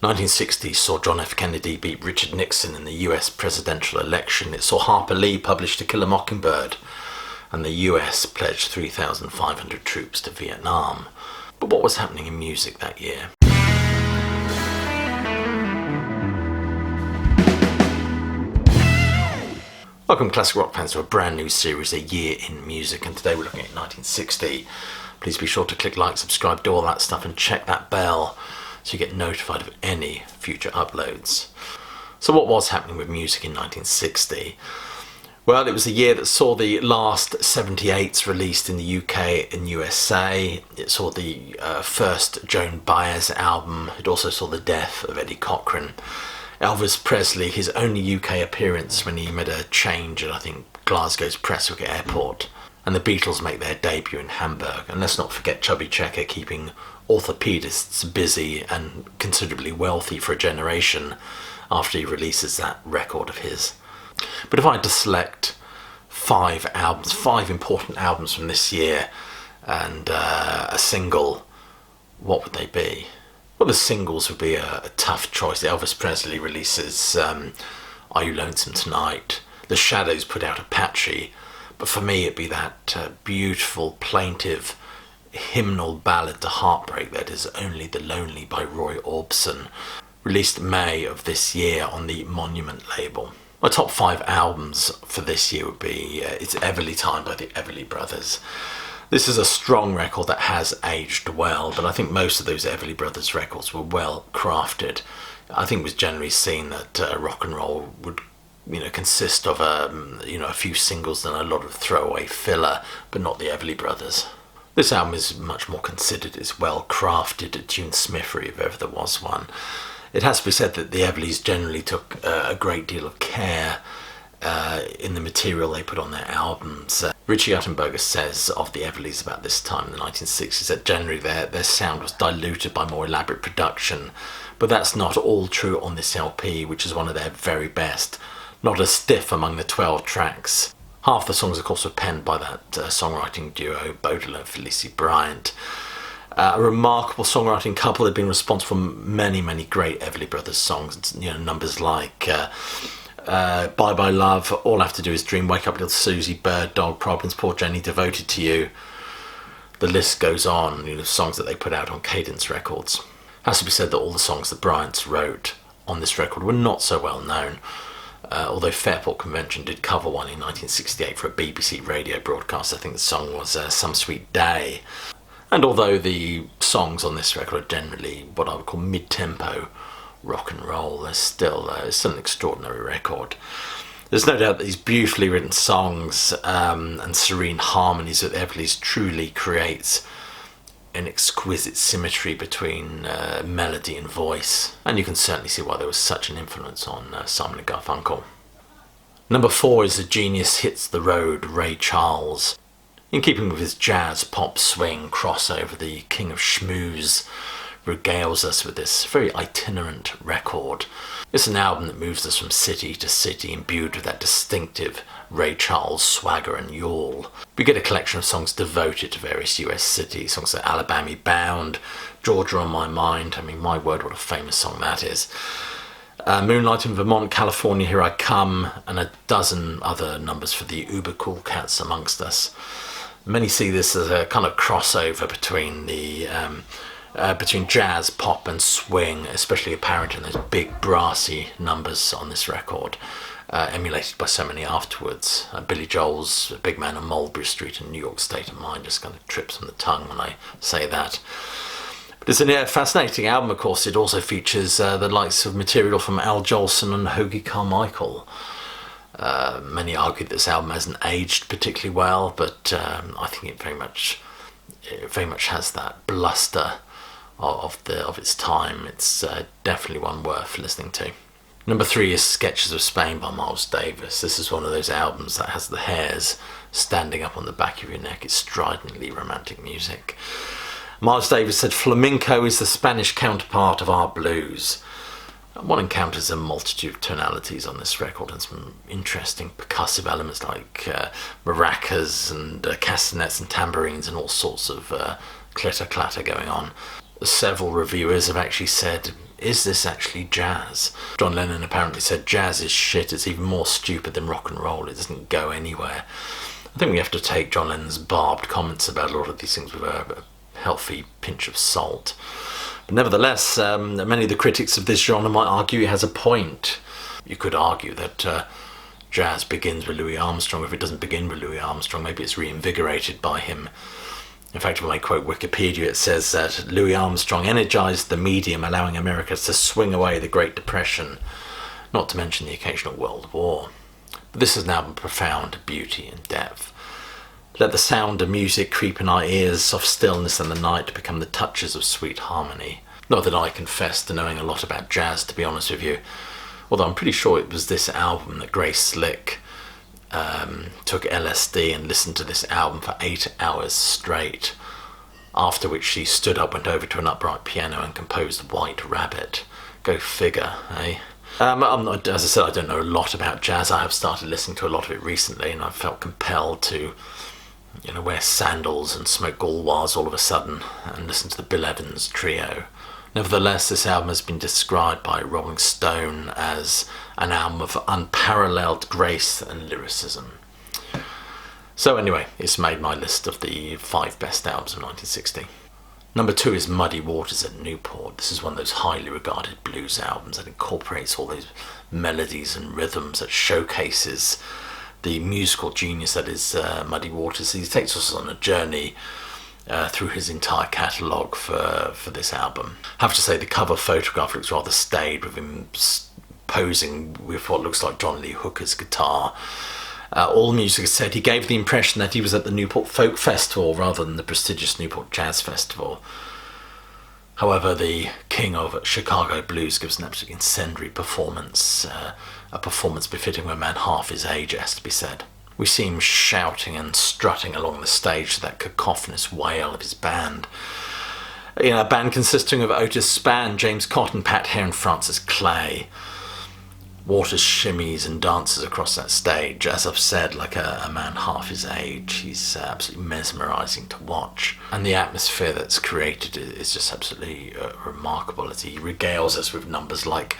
1960 saw John F. Kennedy beat Richard Nixon in the US presidential election. It saw Harper Lee publish To Kill a Mockingbird, and the US pledged 3,500 troops to Vietnam. But what was happening in music that year? Welcome, classic rock fans, to a brand new series, A Year in Music, and today we're looking at 1960. Please be sure to click like, subscribe, do all that stuff, and check that bell so you get notified of any future uploads. So what was happening with music in 1960? Well, it was a year that saw the last 78s released in the UK and USA. It saw the first Joan Baez album. It also saw the death of Eddie Cochran. Elvis Presley, his only UK appearance when he made a change at, I think, Glasgow's Prestwick Airport. And the Beatles make their debut in Hamburg. And let's not forget Chubby Checker keeping orthopaedists busy and considerably wealthy for a generation after he releases that record of his. But if I had to select five important albums from this year and a single, what would they be? Well, the singles would be a tough choice. Elvis Presley releases Are You Lonesome Tonight? The Shadows put out Apache. But for me, it'd be that beautiful, plaintive, hymnal ballad to heartbreak that is Only the Lonely by Roy Orbison, released May of this year on the Monument label. My top 5 albums for this year would be It's Everly Time by the Everly Brothers. This is a strong record that has aged well, but I think most of those Everly Brothers records were well crafted. I think it was generally seen that rock and roll would, consist of a few singles and a lot of throwaway filler, but not the Everly Brothers. This album is much more considered. It's well crafted, tunesmithery if ever there was one. It has to be said that the Everlys generally took a great deal of care in the material they put on their albums. Richie Uttenberger says of the Everlys about this time in the 1960s that generally their sound was diluted by more elaborate production, but that's not all true on this LP, which is one of their very best. Not as stiff among the 12 tracks. Half the songs, of course, were penned by that songwriting duo, Baudelaire and Felicie Bryant. A remarkable songwriting couple. They've been responsible for many, many great Everly Brothers songs. Numbers like Bye Bye Love, All I Have to Do Is Dream, Wake Up Little Susie, Bird Dog, Problems, Poor Jenny, Devoted to You. The list goes on, songs that they put out on Cadence Records. Has to be said that all the songs that Bryant wrote on this record were not so well known, although Fairport Convention did cover one in 1968 for a BBC radio broadcast. I think the song was Some Sweet Day. And although the songs on this record are generally what I would call mid-tempo rock and roll, it's still an extraordinary record. There's no doubt that these beautifully written songs and serene harmonies with Everly's truly creates an exquisite symmetry between melody and voice, and you can certainly see why there was such an influence on Simon & Garfunkel. Number 4 is A Genius Hits the Road, Ray Charles. In keeping with his jazz, pop, swing crossover, the King of Schmooze regales us with this very itinerant record. It's an album that moves us from city to city, imbued with that distinctive Ray Charles swagger and yawl. We get a collection of songs devoted to various US cities, songs like Alabama Bound, Georgia on My Mind. I mean, my word, what a famous song that is. Moonlight in Vermont, California, Here I Come, and a dozen other numbers for the uber cool cats amongst us. Many see this as a kind of crossover between between jazz, pop and swing, especially apparent in those big brassy numbers on this record, emulated by so many afterwards. Billy Joel's Big Man on Mulberry Street in New York State of Mind just kind of trips on the tongue when I say that. But it's a fascinating album, of course. It also features the likes of material from Al Jolson and Hoagy Carmichael. Many argue this album hasn't aged particularly well, but I think it very much has that bluster of its time. It's definitely one worth listening to. Number 3 is Sketches of Spain by Miles Davis. This is one of those albums that has the hairs standing up on the back of your neck. It's stridently romantic music. Miles Davis said, "Flamenco is the Spanish counterpart of our blues." One encounters a multitude of tonalities on this record and some interesting percussive elements like maracas and castanets and tambourines and all sorts of clitter-clatter going on. Several reviewers have actually said is this actually jazz? John Lennon apparently said jazz is shit, it's even more stupid than rock and roll, it doesn't go anywhere. I think we have to take John Lennon's barbed comments about a lot of these things with a healthy pinch of salt. But nevertheless, many of the critics of this genre might argue he has a point. You could argue that jazz begins with Louis Armstrong. If it doesn't begin with Louis Armstrong, maybe it's reinvigorated by him. In fact, when I quote Wikipedia, it says that Louis Armstrong energized the medium, allowing America to swing away the Great Depression, not to mention the occasional World War. But this is an album of profound beauty and depth. Let the sound of music creep in our ears, soft stillness in the night become the touches of sweet harmony. Not that I confess to knowing a lot about jazz, to be honest with you, although I'm pretty sure it was this album that Grace Slick took LSD and listened to this album for 8 hours straight, after which she stood up, went over to an upright piano and composed White Rabbit. Go figure, eh? I'm not, as I said, I don't know a lot about jazz. I have started listening to a lot of it recently, and I've felt compelled to, wear sandals and smoke gauloises all of a sudden and listen to the Bill Evans Trio. Nevertheless, this album has been described by Rolling Stone as an album of unparalleled grace and lyricism. So anyway, it's made my list of the 5 best albums of 1960. Number 2 is Muddy Waters at Newport. This is one of those highly regarded blues albums that incorporates all those melodies and rhythms, that showcases the musical genius that is Muddy Waters. He takes us on a journey through his entire catalogue for this album. I have to say the cover photograph looks rather staid, with him posing with what looks like John Lee Hooker's guitar. All music said he gave the impression that he was at the Newport Folk Festival rather than the prestigious Newport Jazz Festival. However, the king of Chicago blues gives an absolutely incendiary performance, a performance befitting a man half his age, it has to be said. We see him shouting and strutting along the stage to that cacophonous wail of his band. A band consisting of Otis Spann, James Cotton, Pat Hare and Francis Clay. Waters shimmies and dances across that stage, as I've said, like a man half his age. He's absolutely mesmerising to watch. And the atmosphere that's created is just absolutely remarkable, as he regales us with numbers like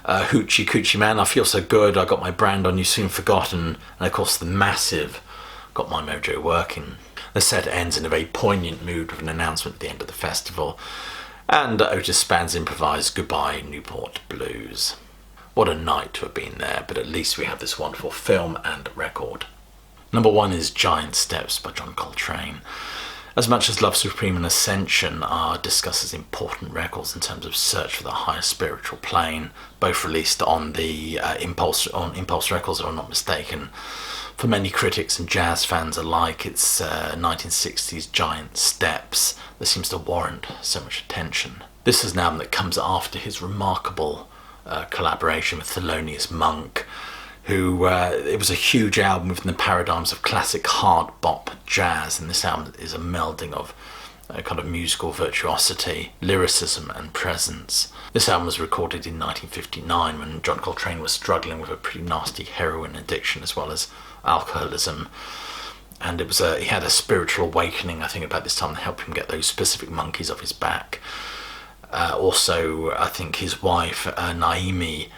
Hoochie Coochie Man, I Feel So Good, I Got My Brand on You, Soon Forgotten, and of course the massive Got My Mojo Working. The set ends in a very poignant mood with an announcement at the end of the festival, and Otis Spann's improvised Goodbye Newport Blues. What a night to have been there, but at least we have this wonderful film and record. Number 1 is Giant Steps by John Coltrane. As much as Love Supreme and Ascension are discussed as important records in terms of search for the higher spiritual plane, both released on the Impulse Records, if I'm not mistaken, for many critics and jazz fans alike, it's 1960s Giant Steps that seems to warrant so much attention. This is an album that comes after his remarkable collaboration with Thelonious Monk, who it was a huge album within the paradigms of classic hard bop jazz, and this album is a melding of kind of musical virtuosity, lyricism and presence. This album was recorded in 1959 when John Coltrane was struggling with a pretty nasty heroin addiction as well as alcoholism, and it was he had a spiritual awakening, I think, about this time that helped him get those specific monkeys off his back. Also, I think his wife, Naima,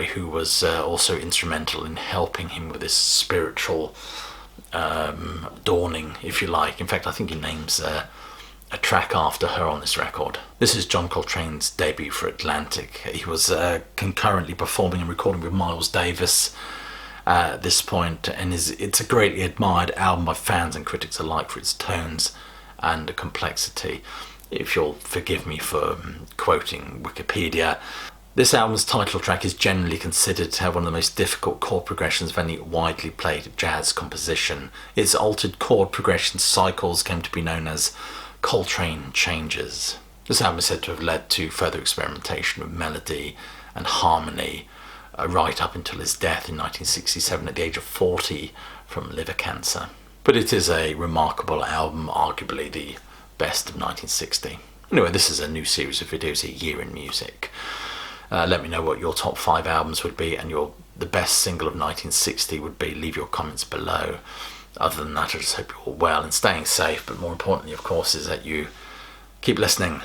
who was also instrumental in helping him with this spiritual dawning, if you like. In fact, I think he names a track after her on this record. This is John Coltrane's debut for Atlantic. He was concurrently performing and recording with Miles Davis at this point, and it's a greatly admired album by fans and critics alike for its tones and complexity. If you'll forgive me for quoting Wikipedia, this album's title track is generally considered to have one of the most difficult chord progressions of any widely played jazz composition. Its altered chord progression cycles came to be known as Coltrane changes. This album is said to have led to further experimentation with melody and harmony right up until his death in 1967 at the age of 40 from liver cancer. But it is a remarkable album, arguably the best of 1960. Anyway, this is a new series of videos, A Year in Music. Let me know what your top 5 albums would be and the best single of 1960 would be. Leave your comments below. Other than that, I just hope you're all well and staying safe, but more importantly, of course, is that you keep listening.